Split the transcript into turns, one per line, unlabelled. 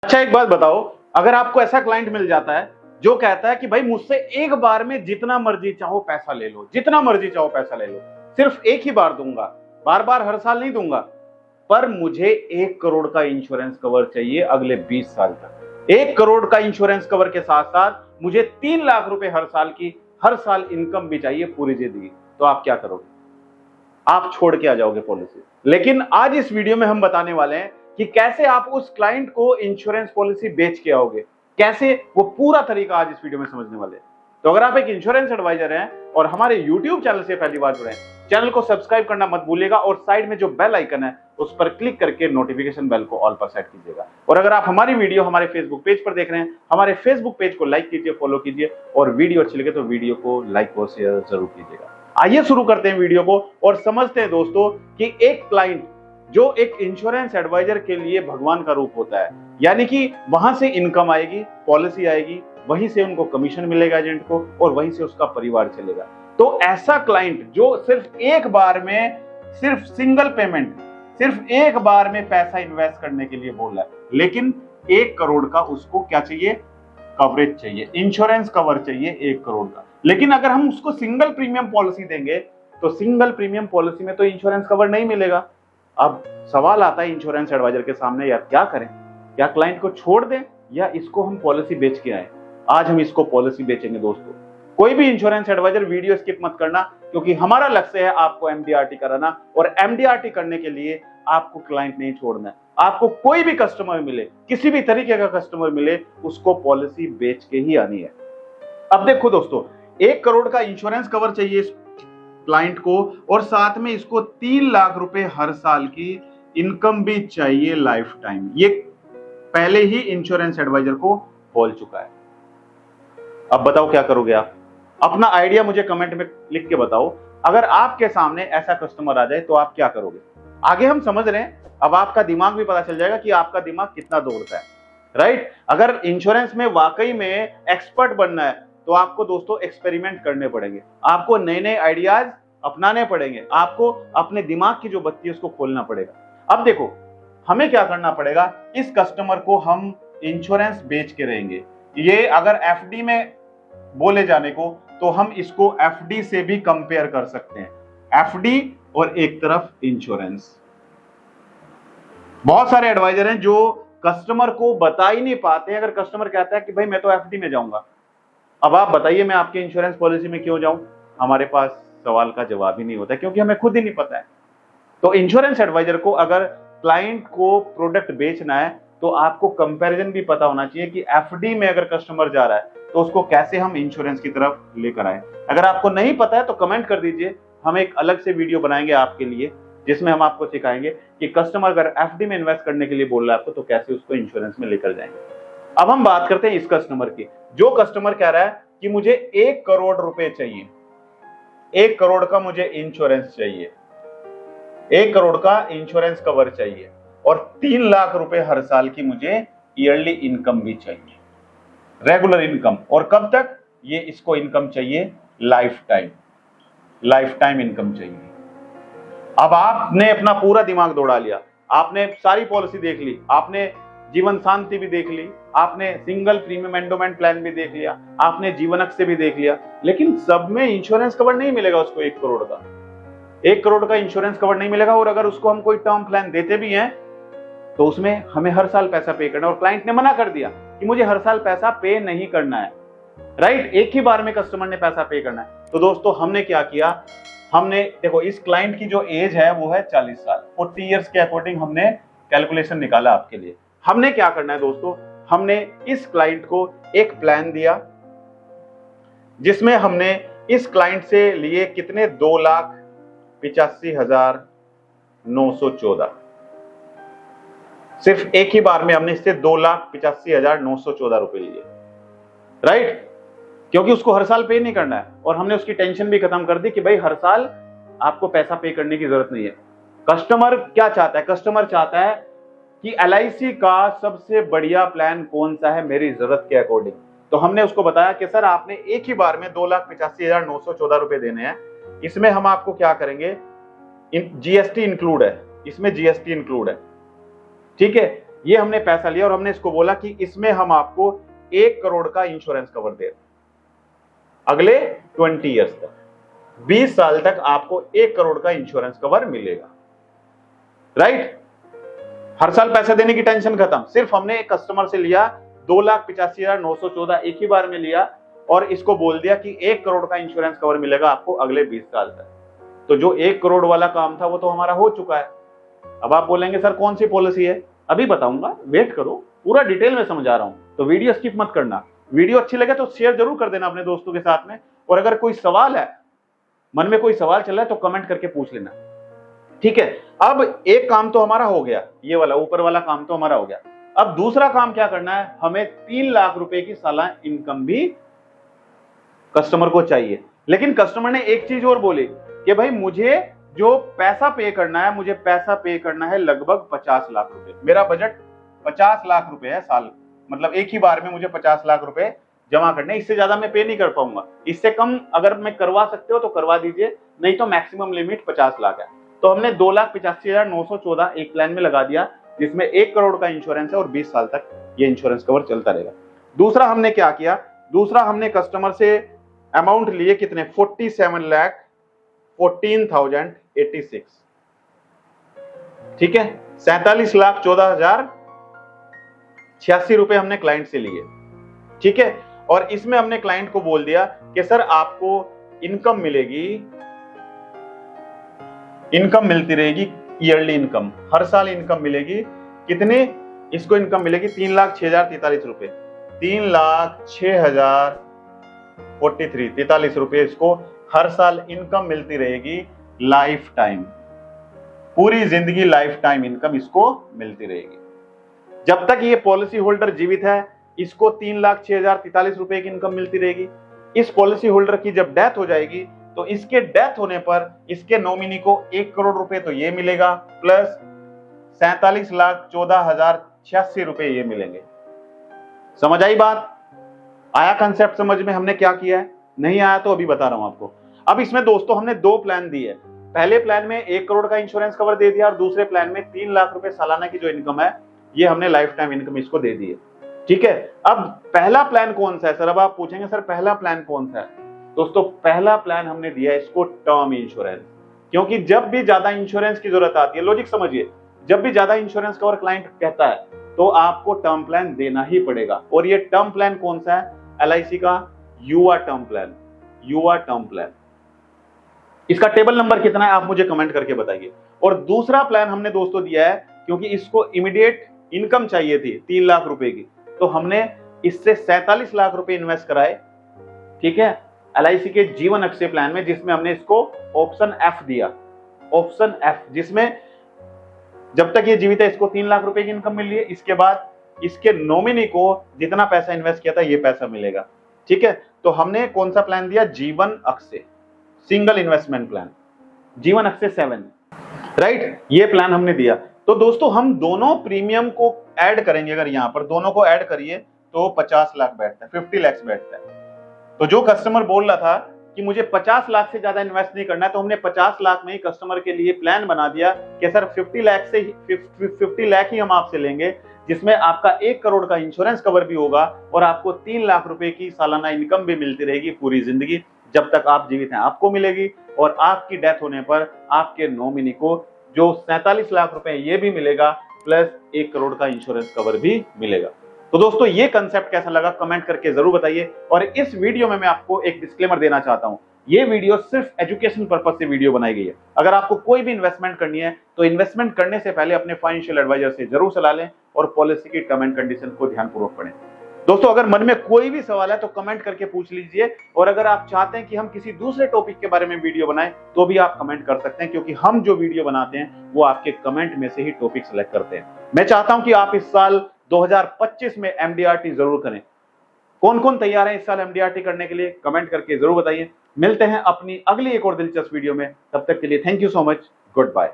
अच्छा एक बात बताओ, अगर आपको ऐसा क्लाइंट मिल जाता है जो कहता है कि भाई मुझसे एक बार में जितना मर्जी चाहो पैसा ले लो, जितना मर्जी चाहो पैसा ले लो, सिर्फ एक ही बार दूंगा, बार बार हर साल नहीं दूंगा, पर मुझे 1 करोड़ का इंश्योरेंस कवर चाहिए अगले 20 साल तक। 1 करोड़ का इंश्योरेंस कवर के साथ साथ मुझे 3 लाख रुपए हर साल की, हर साल इनकम भी चाहिए पूरी जिंदगी, तो आप क्या करोगे? आप छोड़ के आ जाओगे पॉलिसी। लेकिन आज इस वीडियो में हम बताने वाले हैं कि कैसे आप उस क्लाइंट को इंश्योरेंस पॉलिसी बेच के आओगे, कैसे, वो पूरा तरीका आज इस वीडियो में समझने वाले हैं। तो अगर आप एक इंश्योरेंस एडवाइजर हैं और हमारे YouTube चैनल से पहली बार जुड़े हैं, चैनल को सब्सक्राइब करना मत भूलिएगा और साइड में जो बेल आइकन है उस पर क्लिक करके नोटिफिकेशन बेल को ऑल पर सेट कीजिएगा। और अगर आप हमारी वीडियो हमारे फेसबुक पेज पर देख रहे हैं, हमारे फेसबुक पेज को लाइक कीजिए, फॉलो कीजिए और वीडियो अच्छी लगे तो वीडियो को लाइक और शेयर जरूर कीजिएगा। आइए शुरू करते हैं वीडियो को और समझते हैं दोस्तों कि एक क्लाइंट जो एक इंश्योरेंस एडवाइजर के लिए भगवान का रूप होता है, यानी कि वहां से इनकम आएगी, पॉलिसी आएगी, वहीं से उनको कमीशन मिलेगा एजेंट को और वहीं से उसका परिवार चलेगा। तो ऐसा क्लाइंट जो सिर्फ एक बार में, सिर्फ सिंगल पेमेंट, सिर्फ एक बार में पैसा इन्वेस्ट करने के लिए बोल रहा है, लेकिन 1 करोड़ का उसको क्या चाहिए? कवरेज चाहिए, इंश्योरेंस कवर चाहिए 1 करोड़ का। लेकिन अगर हम उसको सिंगल प्रीमियम पॉलिसी देंगे तो सिंगल प्रीमियम पॉलिसी में तो इंश्योरेंस कवर नहीं मिलेगा। अब सवाल आता है इंश्योरेंस एडवाइजर के सामने, यार क्या करें? क्या क्लाइंट को छोड़ दें या इसको हम पॉलिसी बेच के आए? आज हम इसको पॉलिसी बेचेंगे दोस्तों। कोई भी इंश्योरेंस एडवाइजर वीडियो स्किप मत करना, क्योंकि हमारा लक्ष्य है आपको एमडीआरटी कराना और एमडीआरटी करने के लिए आपको क्लाइंट नहीं छोड़ना है। आपको कोई भी कस्टमर मिले, किसी भी तरीके का कस्टमर मिले, उसको पॉलिसी बेच के ही आनी है। अब देखो दोस्तों, 1 करोड़ का इंश्योरेंस कवर चाहिए इस क्लाइंट को और साथ में इसको 3 लाख रुपए हर साल की इनकम भी चाहिए लाइफ टाइम। ये पहले ही इंश्योरेंस एडवाइजर को बोल चुका है। अब बताओ क्या करोगे आप? अपना आइडिया मुझे कमेंट में लिख के बताओ। अगर आपके सामने ऐसा कस्टमर आ जाए तो आप क्या करोगे? आगे हम समझ रहे हैं, अब आपका दिमाग भी पता चल जाएगा कि आपका दिमाग कितना दौड़ता है, राइट? अगर इंश्योरेंस में वाकई में एक्सपर्ट बनना है तो आपको दोस्तों एक्सपेरिमेंट करने पड़ेंगे, आपको नए नए आइडियाज अपनाने पड़ेंगे, आपको अपने दिमाग की जो बत्ती है उसको खोलना पड़ेगा। अब देखो, हमें क्या करना पड़ेगा, इस कस्टमर को हम इंश्योरेंस बेच के रहेंगे। ये अगर एफडी में बोले जाने को तो हम इसको एफडी से भी कंपेयर कर सकते हैं। एफडी और एक तरफ इंश्योरेंस। बहुत सारे एडवाइजर हैं जो कस्टमर को बता ही नहीं पाते। अगर कस्टमर कहता है कि भाई मैं तो एफडी में जाऊंगा, अब आप बताइए मैं आपकी इंश्योरेंस पॉलिसी में क्यों जाऊं? हमारे पास सवाल का जवाब ही नहीं होता, क्योंकि हमें खुद ही नहीं पता है। तो इंश्योरेंस एडवाइजर को अगर क्लाइंट को प्रोडक्ट बेचना है तो आपको कंपैरिजन भी पता होना चाहिए कि एफडी में अगर कस्टमर जा रहा है तो उसको कैसे हम इंश्योरेंस की तरफ लेकर आए। अगर आपको नहीं पता है तो कमेंट कर दीजिए, हम एक अलग से वीडियो बनाएंगे आपके लिए जिसमें हम आपको सिखाएंगे कि कस्टमर अगर एफडी में इन्वेस्ट करने के लिए बोल रहा है आपको तो कैसे उसको इंश्योरेंस में लेकर जाएंगे। अब हम बात करते हैं इस कस्टमर की, जो कस्टमर कह रहा है कि मुझे 1 करोड़ रुपए चाहिए, 1 करोड़ का मुझे इंश्योरेंस चाहिए, 1 करोड़ का इंश्योरेंस कवर चाहिए और 3 लाख रुपए हर साल की मुझे ईयरली इनकम भी चाहिए, रेगुलर इनकम। और कब तक? ये इसको इनकम चाहिए life time, life time income चाहिए। अब आपने अपना पूरा दिमाग दौड़ा लिया, आपने सारी पॉलिसी देख ली, आपने जीवन शांति भी देख ली, आपने सिंगल प्रीमियम एंडोमेंट प्लान भी देख लिया, आपने जीवनक से भी देख लिया, लेकिन सब में इंश्योरेंस कवर नहीं मिलेगा उसको 1 करोड़ का। 1 करोड़ का इंश्योरेंस कवर नहीं मिलेगा। और अगर उसको हम कोई टर्म प्लान देते भी हैं तो उसमें हमें हर साल पैसा पे करना है और क्लाइंट ने मना कर दिया कि मुझे हर साल पैसा पे नहीं करना है, राइट? एक ही बार में कस्टमर ने पैसा पे करना है। तो दोस्तों हमने क्या किया, हमने देखो इस क्लाइंट की जो एज है वो है 40 साल, 40 इयर्स के अकॉर्डिंग हमने कैलकुलेशन निकाला आपके लिए। हमने क्या करना है दोस्तों, हमने इस क्लाइंट को एक प्लान दिया जिसमें हमने इस क्लाइंट से लिए कितने? 2,85,914। सिर्फ एक ही बार में हमने इससे 2,85,914 रुपए लिए, राइट? क्योंकि उसको हर साल पे नहीं करना है और हमने उसकी टेंशन भी खत्म कर दी कि भाई हर साल आपको पैसा पे करने की जरूरत नहीं है। कस्टमर क्या चाहता है? कस्टमर चाहता है कि एलआईसी का सबसे बढ़िया प्लान कौन सा है मेरी जरूरत के अकॉर्डिंग। तो हमने उसको बताया कि सर आपने एक ही बार में 2,85,914 रुपए देने हैं, इसमें हम आपको क्या करेंगे, जीएसटी इंक्लूड है, इसमें जीएसटी इंक्लूड है, ठीक है? ये हमने पैसा लिया और हमने इसको बोला कि इसमें हम आपको 1 करोड़ का इंश्योरेंस कवर दे रहे हैं अगले 20 ईयर्स तक। 20 साल तक आपको 1 करोड़ का इंश्योरेंस कवर मिलेगा, राइट। हर साल पैसे देने की टेंशन खत्म। सिर्फ हमने एक कस्टमर से लिया 2,85,914 एक ही बार में लिया और इसको बोल दिया कि 1 करोड़ का इंश्योरेंस कवर मिलेगा आपको अगले 20 साल तक। तो जो 1 करोड़ वाला काम था वो तो हमारा हो चुका है। अब आप बोलेंगे सर कौन सी पॉलिसी है, अभी बताऊंगा, वेट करो, पूरा डिटेल में समझा रहा हूं, तो वीडियो स्किप मत करना। वीडियो अच्छी लगे तो शेयर जरूर कर देना अपने दोस्तों के साथ में, और अगर कोई सवाल है, मन में कोई सवाल चल रहा है तो कमेंट करके पूछ लेना, ठीक है। अब एक काम तो हमारा हो गया, ये वाला ऊपर वाला काम तो हमारा हो गया। अब दूसरा काम क्या करना है, हमें 3 लाख रुपए की सालाना इनकम भी कस्टमर को चाहिए। लेकिन कस्टमर ने एक चीज और बोली कि भाई मुझे जो पैसा पे करना है, मुझे पैसा पे करना है लगभग 50 लाख रुपए। मेरा बजट 50 लाख रुपए है साल, मतलब एक ही बार में मुझे 50 लाख रुपए जमा करने, इससे ज्यादा मैं पे नहीं कर पाऊंगा। इससे कम अगर मैं करवा सकते हो तो करवा दीजिए, नहीं तो मैक्सिमम लिमिट 50 लाख है। तो हमने 2,85,914 एक प्लान में लगा दिया जिसमें 1 करोड़ का इंश्योरेंस है और 20 साल तक ये इंश्योरेंस कवर चलता रहेगा। दूसरा हमने क्या किया, दूसरा हमने कस्टमर से अमाउंट लिए कितने, 47,14,086, ठीक है, 47,14,086 रुपए हमने क्लाइंट से लिए, ठीक है। और इसमें हमने क्लाइंट को बोल दिया कि सर आपको इनकम मिलेगी, इनकम मिलती रहेगी, ईयरली इनकम, हर साल इनकम मिलेगी। कितने, इसको इनकम मिलेगी 3,06,043 रुपए, 3,06,043 रुपए इसको हर साल इनकम मिलती रहेगी, लाइफ टाइम, पूरी जिंदगी लाइफ टाइम इनकम इसको मिलती रहेगी। जब तक ये पॉलिसी होल्डर जीवित है इसको 3,06,043 रुपए की इनकम मिलती रहेगी। इस पॉलिसी होल्डर की जब डेथ हो जाएगी तो इसके डेथ होने पर इसके नॉमिनी को 1 करोड़ रुपए तो ये मिलेगा, प्लस 47,14,086 रुपए ये मिलेंगे। समझ आई बात, आया कंसेप्ट समझ में हमने क्या किया है? नहीं आया तो अभी बता रहा हूं आपको। अब इसमें दोस्तों हमने 2 प्लान दिए। पहले प्लान में 1 करोड़ का इंश्योरेंस कवर दे दिया और दूसरे प्लान में 3 लाख रुपए सालाना की जो इनकम है ये हमने लाइफ टाइम इनकम इसको दे दी है, ठीक है। अब पहला प्लान कौन सा है सर, अब आप पूछेंगे सर पहला प्लान कौन सा है। दोस्तों पहला प्लान हमने दिया है इसको टर्म इंश्योरेंस, क्योंकि जब भी ज्यादा इंश्योरेंस की जरूरत आती है, लॉजिक समझिए, जब भी ज्यादा इंश्योरेंस कवर क्लाइंट कहता है तो आपको टर्म प्लान देना ही पड़ेगा। और ये टर्म प्लान कौन सा है, LIC का युवा टर्म प्लान, युवा टर्म प्लान। इसका टेबल नंबर कितना है आप मुझे कमेंट करके बताइए। और दूसरा प्लान हमने दोस्तों दिया है क्योंकि इसको इमीडिएट इनकम चाहिए थी 3 लाख रुपए की, तो हमने इससे 47 लाख रुपए इन्वेस्ट कराए, ठीक है, LIC के जीवन अक्षय प्लान में, जिसमें हमने इसको ऑप्शन F दिया, ऑप्शन F, जिसमें जब तक ये जीवित है इसको 3 लाख रुपए की इनकम मिल रही है, इसके बाद इसके नॉमिनी को जितना पैसा इन्वेस्ट किया था ये पैसा मिलेगा, ठीक है। तो हमने कौन सा प्लान दिया, जीवन अक्षय सिंगल इन्वेस्टमेंट प्लान, जीवन अक्षय 7, राइट, ये प्लान हमने दिया। तो दोस्तों हम दोनों प्रीमियम को ऐड करेंगे, अगर यहां पर दोनों को ऐड करिए तो 50 लाख बैठता है, 50 लाख बैठता है। तो जो कस्टमर बोल रहा था कि मुझे 50 लाख से ज्यादा इन्वेस्ट नहीं करना है, तो हमने 50 लाख में ही कस्टमर के लिए प्लान बना दिया कि सर 50 लाख ही हम आपसे लेंगे, जिसमें आपका 1 करोड़ का इंश्योरेंस कवर भी होगा और आपको 3 लाख रुपए की सालाना इनकम भी मिलती रहेगी पूरी जिंदगी, जब तक आप जीवित हैं आपको मिलेगी, और आपकी डेथ होने पर आपके नॉमिनी को जो 47 लाख रुपए ये भी मिलेगा, प्लस 1 करोड़ का इंश्योरेंस कवर भी मिलेगा। तो दोस्तों ये कंसेप्ट कैसा लगा कमेंट करके जरूर बताइए। और इस वीडियो में मैं आपको एक डिस्क्लेमर देना चाहता हूं, ये वीडियो सिर्फ एजुकेशन पर्पस से वीडियो बनाई गई है। अगर आपको कोई भी इन्वेस्टमेंट करनी है तो इन्वेस्टमेंट करने से पहले अपने फाइनेंशियल एडवाइजर से जरूर सलाह लें और पॉलिसी की टर्म एंड कंडीशन को ध्यानपूर्वक पढ़ें। दोस्तों अगर मन में कोई भी सवाल है तो कमेंट करके पूछ लीजिए, और अगर आप चाहते हैं कि हम किसी दूसरे टॉपिक के बारे में वीडियो बनाएं तो भी आप कमेंट कर सकते हैं, क्योंकि हम जो वीडियो बनाते हैं वो आपके कमेंट में से ही टॉपिक सिलेक्ट करते हैं। मैं चाहता हूं कि आप इस साल 2025 में MDRT जरूर करें। कौन कौन तैयार है इस साल MDRT करने के लिए, कमेंट करके जरूर बताइए। मिलते हैं अपनी अगली एक और दिलचस्प वीडियो में, तब तक के लिए thank you so much, good bye.